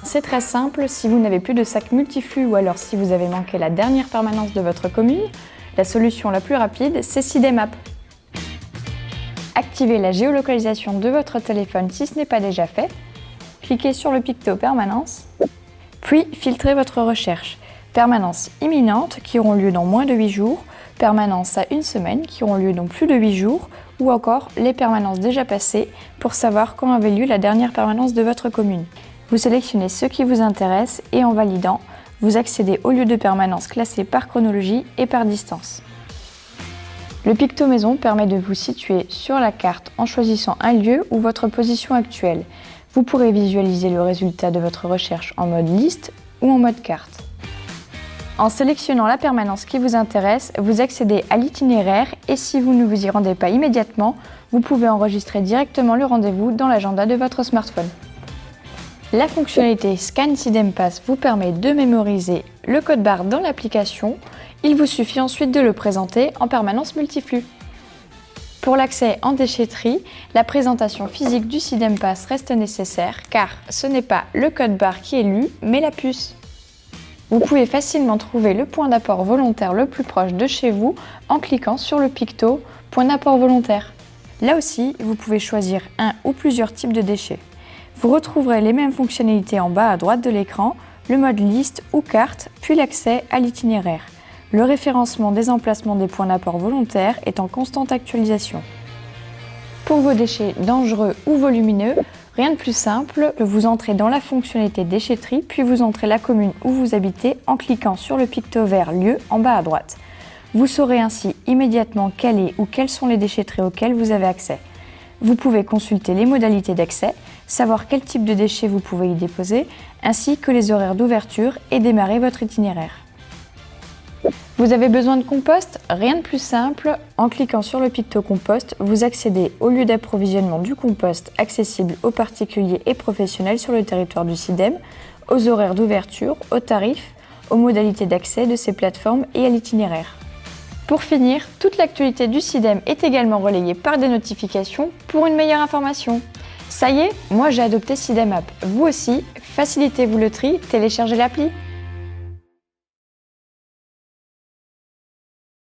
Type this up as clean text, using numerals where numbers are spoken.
C'est très simple, si vous n'avez plus de sac multiflux ou alors si vous avez manqué la dernière permanence de votre commune, la solution la plus rapide, c'est SIDEMAP. Activez la géolocalisation de votre téléphone si ce n'est pas déjà fait, cliquez sur le picto permanence, puis filtrez votre recherche. Permanences imminentes qui auront lieu dans moins de 8 jours, permanences à 1 semaine qui auront lieu dans plus de 8 jours, ou encore les permanences déjà passées pour savoir quand avait lieu la dernière permanence de votre commune. Vous sélectionnez ce qui vous intéresse et en validant, vous accédez au lieu de permanence classé par chronologie et par distance. Le picto maison permet de vous situer sur la carte en choisissant un lieu ou votre position actuelle. Vous pourrez visualiser le résultat de votre recherche en mode liste ou en mode carte. En sélectionnant la permanence qui vous intéresse, vous accédez à l'itinéraire et si vous ne vous y rendez pas immédiatement, vous pouvez enregistrer directement le rendez-vous dans l'agenda de votre smartphone. La fonctionnalité Scan SIDEMPass vous permet de mémoriser le code barre dans l'application. Il vous suffit ensuite de le présenter en permanence multiflux. Pour l'accès en déchetterie, la présentation physique du SIDEMPass reste nécessaire car ce n'est pas le code barre qui est lu, mais la puce. Vous pouvez facilement trouver le point d'apport volontaire le plus proche de chez vous en cliquant sur le picto « Point d'apport volontaire ». Là aussi, vous pouvez choisir un ou plusieurs types de déchets. Vous retrouverez les mêmes fonctionnalités en bas à droite de l'écran, le mode liste ou carte, puis l'accès à l'itinéraire. Le référencement des emplacements des points d'apport volontaires est en constante actualisation. Pour vos déchets dangereux ou volumineux, rien de plus simple, vous entrez dans la fonctionnalité déchetterie, puis vous entrez la commune où vous habitez en cliquant sur le picto vert lieu en bas à droite. Vous saurez ainsi immédiatement quel est ou quelles sont les déchetteries auxquelles vous avez accès. Vous pouvez consulter les modalités d'accès, savoir quel type de déchets vous pouvez y déposer, ainsi que les horaires d'ouverture et démarrer votre itinéraire. Vous avez besoin de compost? Rien de plus simple, en cliquant sur le picto compost, vous accédez au lieu d'approvisionnement du compost accessible aux particuliers et professionnels sur le territoire du SIDEM, aux horaires d'ouverture, aux tarifs, aux modalités d'accès de ces plateformes et à l'itinéraire. Pour finir, toute l'actualité du SIDEM est également relayée par des notifications pour une meilleure information. Ça y est, moi j'ai adopté SIDEMAP. Vous aussi, facilitez-vous le tri, téléchargez l'appli.